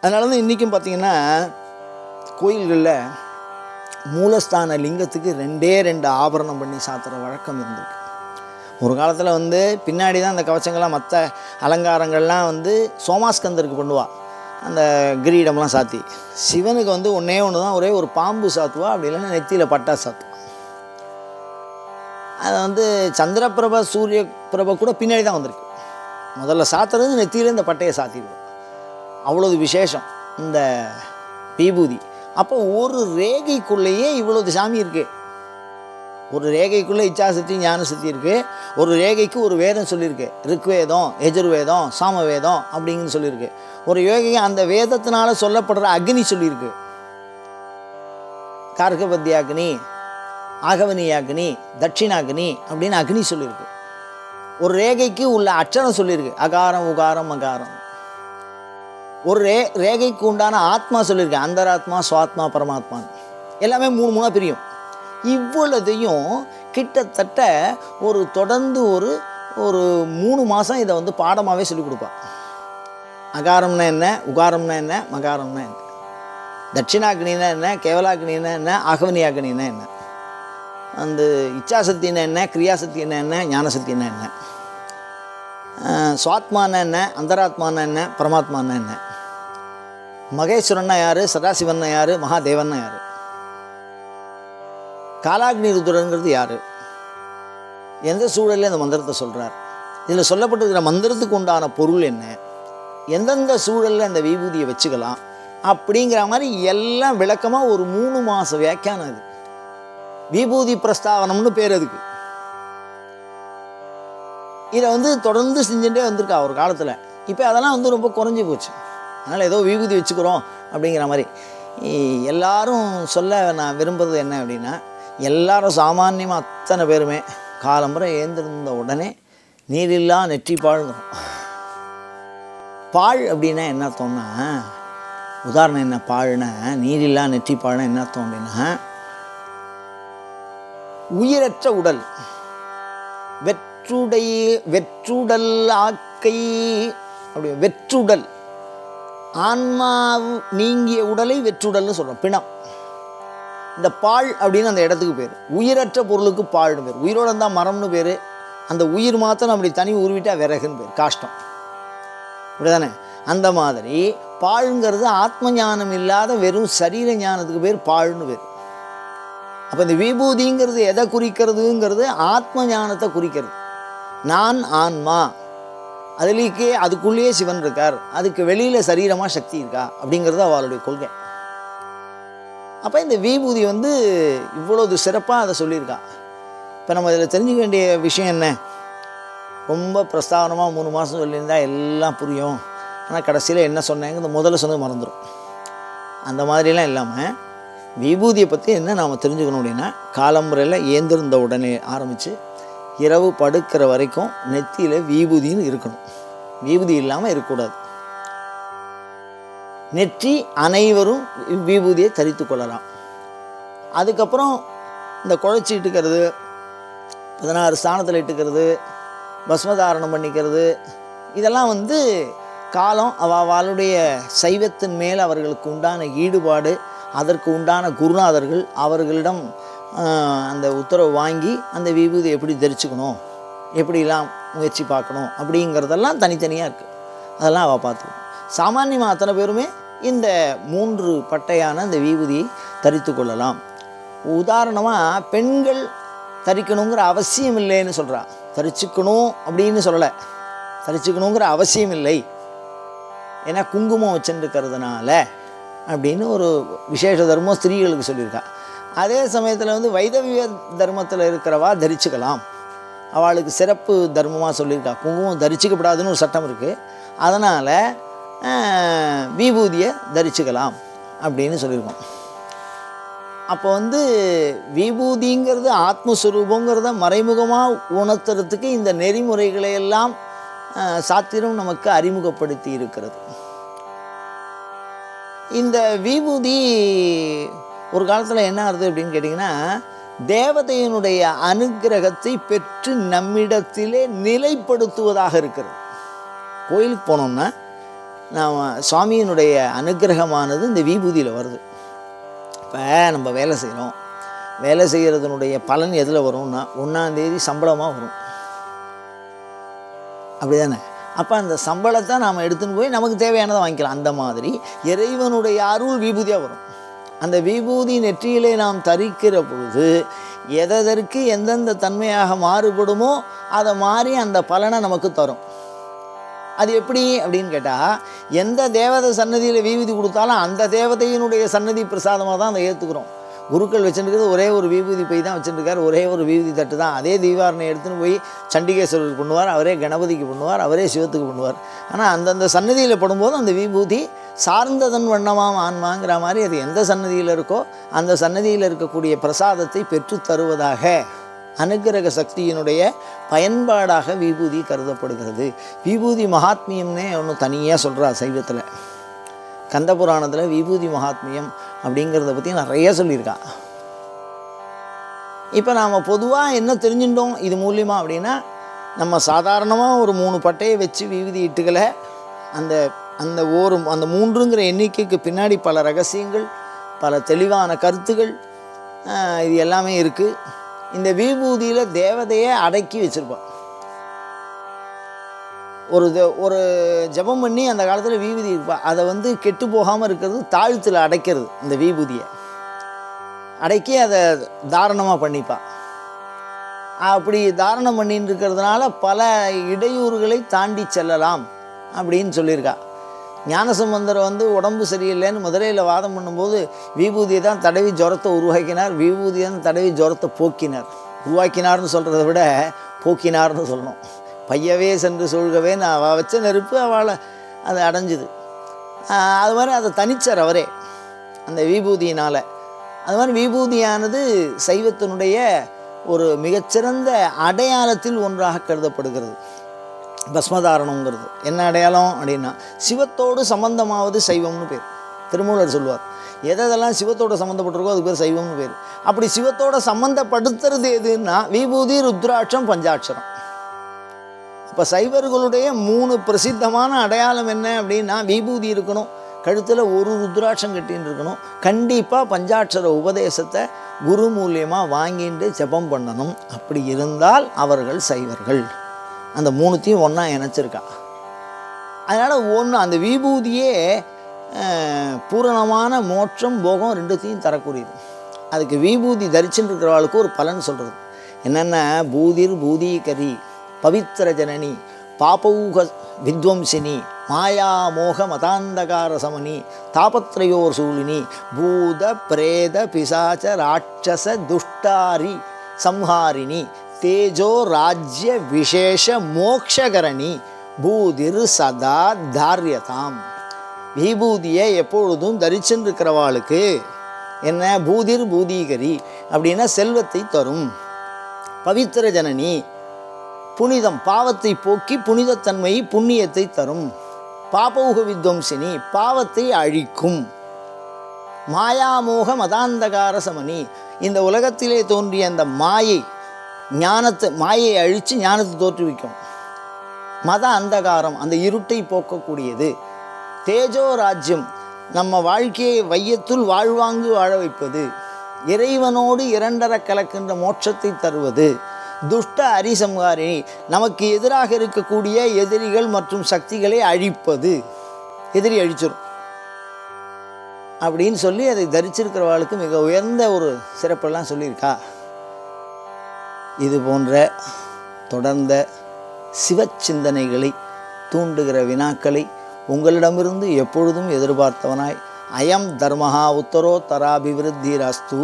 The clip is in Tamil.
அதனால தான் இன்றைக்கும் பார்த்திங்கன்னா கோயில்களில் மூலஸ்தான லிங்கத்துக்கு 2 ஆபரணம் பண்ணி சாத்துற வழக்கம் இருந்திருக்கு. ஒரு காலத்தில் பின்னாடி தான் அந்த கவச்சங்கள்லாம் மற்ற அலங்காரங்கள்லாம் சோமாஸ்கந்தருக்கு பண்ணுவாள். அந்த கிரீடம்லாம் சாத்தி சிவனுக்கு ஒன்றே ஒன்று தான், ஒரே ஒரு பாம்பு சாத்துவா, அப்படி இல்லைன்னா நெத்தியில் பட்டா சாத்துவா. அதை சந்திரபிரப சூரிய பிரபை கூட பின்னாடி தான் வந்திருக்கு. முதல்ல சாத்துறது நெத்தியில் இந்த பட்டையை சாத்திடுவோம். அவ்வளோது விசேஷம் இந்த விபூதி. அப்போ ஒரு ரேகைக்குள்ளேயே இவ்வளோது சாமி இருக்குது. ஒரு ரேகைக்குள்ளே இச்சாசக்தி ஞானசக்தி இருக்குது. ஒரு ரேகைக்கு ஒரு வேதம் சொல்லியிருக்கு. ரிக்வேதம், எஜுர்வேதம், சாமவேதம் அப்படிங்கன்னு சொல்லியிருக்கு. ஒரு யோகிக்கு அந்த வேதத்தினால சொல்லப்படுற அக்னி சொல்லியிருக்கு. கார்கபத்தியாக்னி, ஆகவனியாக்னி, தட்சிணாக்னி அப்படின்னு அக்னி சொல்லியிருக்கு. ஒரு ரேகைக்கு உள்ள அட்சரம் சொல்லியிருக்கு. அகாரம், உகாரம், மகாரம். ஒரு ரேகைக்கு உண்டான ஆத்மா சொல்லியிருக்கு. அந்தராத்மா, சுவாத்மா, பரமாத்மா. எல்லாமே 3 பிரியும். இவ்வளதையும் கிட்டத்தட்ட தொடர்ந்து ஒரு 3 மாதம் இதை பாடமாகவே சொல்லிக் கொடுப்பா. அகாரம்னா என்ன, உகாரம்னா என்ன, மகாரம்னா என்ன, தட்சிணாக்னின்னா என்ன, கேவலாக்னின்னா என்ன, ஆகவனியாக்னின்னா என்ன, அந்த இச்சாசக்தின்னா என்ன, கிரியாசக்தின்னா என்ன, ஞானசக்தின்னா என்ன, சுவாத்மானா என்ன, அந்தராத்மானா என்ன, பரமாத்மானா என்ன, மகேஸ்வரன்னா யார், சதாசிவன்னா யார், மகாதேவன்னா யார், காலாக்னி ருத்ரங்கிறது யார், எந்த சூழலில் அந்த மந்திரத்தை சொல்கிறார், இதில் சொல்லப்பட்டிருக்கிற மந்திரத்துக்கு உண்டான பொருள் என்ன, எந்தெந்த சூழலில் அந்த விபூதியை வச்சுக்கலாம் அப்படிங்கிற மாதிரி எல்லாம் விளக்கமாக ஒரு 3 மாத வியாக்கியானம். அது விபூதி பிரஸ்தாவனம்னு பேர். அதுக்கு இதை தொடர்ந்து செஞ்சுட்டே வந்திருக்கா ஒரு காலத்தில். இப்போ அதெல்லாம் ரொம்ப குறைஞ்சி போச்சு. அதனால் ஏதோ விபூதி வச்சுக்கிறோம் அப்படிங்கிற மாதிரி எல்லாரும் சொல்ல நான் விரும்புறது என்ன அப்படின்னா, எல்லாரும் சாமானியமாக அத்தனை பேருமே காலம்புரை ஏந்திருந்த உடனே நீரில்லா நெற்றி பாழுங்கிறோம். பாழ் அப்படின்னா என்ன அர்த்தம்னா, உதாரணம் என்ன பாழ்னா, நீரில்லா நெற்றி பாழ்னா என்ன அர்த்தம் அப்படின்னா, உயிரற்ற உடல், வெற்றுடல் ஆக்கை, அப்படி வெற்றுடல், ஆன்மா நீங்கிய உடலை வெற்றுடல்னு சொல்கிறோம், பிணம். இந்த பாழ் அப்படின்னு அந்த இடத்துக்கு பேர். உயிரற்ற பொருளுக்கு பாழ்னு பேர். உயிரோடு இருந்தால் மரம்னு பேர். அந்த உயிர் மாத்திரம் அப்படி தனி உருவிட்டா விறகுன்னு பேர், காஷ்டம். இப்படிதானே? அந்த மாதிரி பாழ்ங்கிறது ஆத்ம ஞானம் இல்லாத வெறும் சரீர ஞானத்துக்கு பேர் பாழ்னு பேர். அப்போ இந்த விபூதிங்கிறது எதை குறிக்கிறதுங்கிறது ஆத்ம ஞானத்தை குறிக்கிறது. நான் ஆன்மா, அதுக்குள்ளேயே சிவன் இருக்கார், அதுக்கு வெளியில் சரீரமாக சக்தி இருக்கா அப்படிங்கிறது அவளுடைய கொள்கை. அப்போ இந்த விபூதி இவ்வளவு சிறப்பாக அதை சொல்லியிருக்கா. இப்போ நம்ம இதில் தெரிஞ்சுக்க வேண்டிய விஷயம் என்ன, ரொம்ப பிரஸ்தாவனமாக 3 மாதம் சொல்லியிருந்தால் எல்லாம் புரியும். ஆனால் கடைசியில் என்ன சொன்னேங்கிறது முதல்ல சொன்னது மறந்துடும். அந்த மாதிரிலாம் இல்லாமல் விபூதியை பற்றி என்ன நாம் தெரிஞ்சுக்கணும் அப்படின்னா, காலம்புரையில் ஏந்திருந்த உடனே ஆரம்பித்து இரவு படுக்கிற வரைக்கும் நெத்தியில் விபூதின்னு இருக்கணும். விபூதி இல்லாமல் இருக்கக்கூடாது. நெற்றி அனைவரும் விபூதியை தரித்து கொள்ளலாம். அதுக்கப்புறம் இந்த குழைச்சி இட்டுக்கிறது, 16 ஸ்தானத்தில் இட்டுக்கிறது, பஸ்மதாரணம் பண்ணிக்கிறது, இதெல்லாம் காலம் அவளுடைய சைவத்தின் மேல் அவர்களுக்கு உண்டான ஈடுபாடு, அதற்கு உண்டான குருநாதர்கள் அவர்களிடம் அந்த உத்தரவு வாங்கி அந்த விபூதி எப்படி தரிச்சுக்கணும், எப்படிலாம் முயற்சி பார்க்கணும் அப்படிங்கிறதெல்லாம் தனித்தனியாக இருக்குது. அதெல்லாம் அவள் பார்த்துக்கணும். சாமானியமாக அத்தனை பேருமே இந்த 3 பட்டையான இந்த விபூதியை தரித்து கொள்ளலாம். உதாரணமாக பெண்கள் தரிக்கணுங்கிற அவசியம் இல்லைன்னு சொல்கிறா. தரிச்சுக்கணும் அப்படின்னு சொல்லலை, தரிச்சுக்கணுங்கிற அவசியம் இல்லை, ஏன்னா குங்குமம் வச்சுருக்கிறதுனால அப்படின்னு ஒரு விசேஷ தர்மம் ஸ்திரீகளுக்கு சொல்லியிருக்கா. அதே சமயத்தில் வைதவிய தர்மத்தில் இருக்கிறவா தரிச்சுக்கலாம், அவளுக்கு சிறப்பு தர்மமாக சொல்லியிருக்கா. குங்குமம் தரிச்சிக்கப்படாதுன்னு ஒரு சட்டம் இருக்குது. அதனால் விபூதியை தரிச்சுக்கலாம் அப்படின்னு சொல்லியிருக்கோம். அப்போ விபூதிங்கிறது ஆத்மஸ்வரூபங்கிறத மறைமுகமாக உணர்த்துறதுக்கு இந்த நெறிமுறைகளையெல்லாம் சாத்திரம் நமக்கு அறிமுகப்படுத்தி இருக்கிறது. இந்த விபூதி ஒரு காலத்தில் என்ன ஆகுது அப்படின்னு கேட்டிங்கன்னா, தேவதையினுடைய அனுக்கிரகத்தை பெற்று நம்மிடத்திலே நிலைப்படுத்துவதாக இருக்கிறது. கோயிலுக்கு போனோம்னா நாம் சுவாமியினுடைய அனுக்கிரகமானது இந்த விபூதியில் வருது. இப்போ நம்ம வேலை செய்கிறோம், வேலை செய்கிறதுனுடைய பலன் எதில் வரும்னா 1ஆம் தேதி சம்பளமாக வரும், அப்படி தானே? அப்போ அந்த சம்பளத்தை நாம் எடுத்துன்னு போய் நமக்கு தேவையானதை வாங்கிக்கலாம். அந்த மாதிரி இறைவனுடைய அருள் விபூதியாக வரும். அந்த விபூதி நெற்றியிலே நாம் தரிக்கிற பொழுது எதற்கு எந்தெந்த தன்மையாக மாறுபடுமோ அதை மாறி அந்த பலனை நமக்கு தரும். அது எப்படி அப்படின்னு கேட்டால், எந்த தேவதை சன்னதியில் விபூதி கொடுத்தாலும் அந்த தேவதையினுடைய சன்னதி பிரசாதமாக தான் அதை ஏற்றுக்கிறோம். குருக்கள் வச்சுருக்கிறது ஒரே ஒரு விபூதி பை தான் வச்சுருக்கார், ஒரே ஒரு விபூதி தட்டு தான். அதே தீவாரனை எடுத்துன்னு போய் சண்டிகேஸ்வரருக்கு பண்ணுவார், அவரே கணபதிக்கு பண்ணுவார், அவரே சிவத்துக்கு பண்ணுவார். ஆனால் அந்தந்த சன்னதியில் படும்போது அந்த விபூதி சார்ந்ததன் வண்ணமாம் ஆன்மாங்கிற மாதிரி அது எந்த சன்னதியில் இருக்கோ அந்த சன்னதியில் இருக்கக்கூடிய பிரசாதத்தை பெற்று தருவதாக அனுக்கிரக சக்தியினுடைய பயன்பாடாக விபூதி கருதப்படுகிறது. விபூதி மகாத்மியம்னே ஒன்று தனியாக சொல்கிறா சைவத்தில். கந்த புராணத்தில் விபூதி மகாத்மியம் அப்படிங்கிறத பற்றி நிறைய சொல்லியிருக்கா. இப்போ நாம் பொதுவாக என்ன தெரிஞ்சுட்டோம் இது மூலியமாக அப்படின்னா, நம்ம சாதாரணமாக ஒரு 3 பட்டையை வச்சு விபூதி இட்டுகளை அந்த அந்த 3ங்கிற எண்ணிக்கைக்கு பின்னாடி பல ரகசியங்கள், பல தெளிவான கருத்துகள் இது எல்லாமே இருக்குது. இந்த விபூதியில் தேவதையை அடக்கி வச்சுருப்பான். ஒரு ஜபம் பண்ணி அந்த காலத்தில் விபூதி இருப்பாள், அதை கெட்டு போகாமல் இருக்கிறது தாழ்த்தில் அடைக்கிறது. இந்த விபூதியை அடக்கி அதை தாரணமாக பண்ணிப்பாள். அப்படி தாரணம் பண்ணின்னு இருக்கிறதுனால பல இடையூறுகளை தாண்டி செல்லலாம் அப்படின்னு சொல்லியிருக்கா. ஞானசம்பந்தர் உடம்பு சரியில்லைன்னு மதுரையில் வாதம் பண்ணும்போது விபூதியை தான் தடவி ஜுரத்தை உருவாக்கினார், விபூதியை தான் தடவி ஜுரத்தை போக்கினார். உருவாக்கினார்னு சொல்கிறத விட போக்கினார்னு சொல்லணும். பையவே சென்று சூழ்கவே அவள் வச்ச நெருப்பு அவளை அதை அடைஞ்சுது. அது மாதிரி அதை தனிச்சார் அவரே அந்த விபூதியினால். அது மாதிரி விபூதியானது சைவத்தினுடைய ஒரு மிகச்சிறந்த அடையாளத்தில் ஒன்றாக கருதப்படுகிறது. பஸ்மதாரணங்கிறது என்ன அடையாளம் அப்படின்னா, சிவத்தோடு சம்பந்தமாவது சைவம்னு பேர். திருமூலர் சொல்லுவார், எதெல்லாம் சிவத்தோடு சம்மந்தப்பட்டிருக்கோ அதுக்கு பேர் சைவம்னு பேர். அப்படி சிவத்தோடு சம்மந்தப்படுத்துறது எதுன்னா விபூதி, ருத்ராட்சம், பஞ்சாட்சரம். இப்போ சைவர்களுடைய 3 பிரசித்தமான அடையாளம் என்ன அப்படின்னா, விபூதி இருக்கணும், கழுத்தில் ஒரு ருத்ராட்சம் கட்டின்னு இருக்கணும், கண்டிப்பாக பஞ்சாட்சர உபதேசத்தை குரு மூலியமாக வாங்கிட்டு ஜபம் பண்ணணும். அப்படி இருந்தால் அவர்கள் சைவர்கள். அந்த 3த்தையும் ஒன்றா இணைச்சிருக்கா. அதனால் அந்த விபூதியே பூரணமான மோட்சம், போகம் 2த்தையும் தரக்கூடியது. அதுக்கு விபூதி தரிச்சுன்னு இருக்கிறவளுக்கு ஒரு பலன் சொல்கிறது என்னென்ன, பூதிர் பூதீகரி பவித்திர ஜனனி பாபௌக வித்வம்சினி மாயா மோக மதாந்தகார சமனி தாபத்ரயோர் சூழினி பூத பிரேத பிசாச்ச ராட்சச துஷ்டாரி சம்ஹாரிணி தேஜோ ராஜ்ய விசேஷ மோக்ஷகரணி பூதிர் சதா தாரியதாம். விபூதியை எப்பொழுதும் தரிச்சுருக்கிறவாளுக்கு என்ன, பூதிர் பூதீகரி அப்படின்னா செல்வத்தை தரும். பவித்திர ஜனனி புனிதம், பாவத்தை போக்கி புனிதத்தன்மையை புண்ணியத்தை தரும். பாபௌக வித்வம்சினி பாவத்தை அழிக்கும். மாயாமோக மதாந்தகார சமனி இந்த உலகத்திலே தோன்றிய அந்த மாயை அழித்து ஞானத்தை தோற்றுவிக்கும். மத அந்தகாரம் அந்த இருட்டை போக்கக்கூடியது. தேஜோ ராஜ்யம் நம்ம வாழ்க்கையை வையத்துள் வாழ்வாங்கு வாழ வைப்பது. இறைவனோடு 2 கலக்கின்ற மோட்சத்தை தருவது. துஷ்ட அரிசம்ஹாரிணி நமக்கு எதிராக இருக்கக்கூடிய எதிரிகள் மற்றும் சக்திகளை அழிப்பது. எதிரி அழிச்சிடும் அப்படின்னு சொல்லி அதை தரிச்சிருக்கிறவர்களுக்கு மிக உயர்ந்த ஒரு சிறப்பெல்லாம் சொல்லியிருக்கா. இது போன்ற தொடர்ந்த சிவ சிந்தனைகளை தூண்டுகிற வினாக்களை உங்களிடமிருந்து எப்பொழுதும் எதிர்பார்த்தவனாய் அயம் தர்மஹா உத்தரோத்தராபிவிருத்திரஸ்து.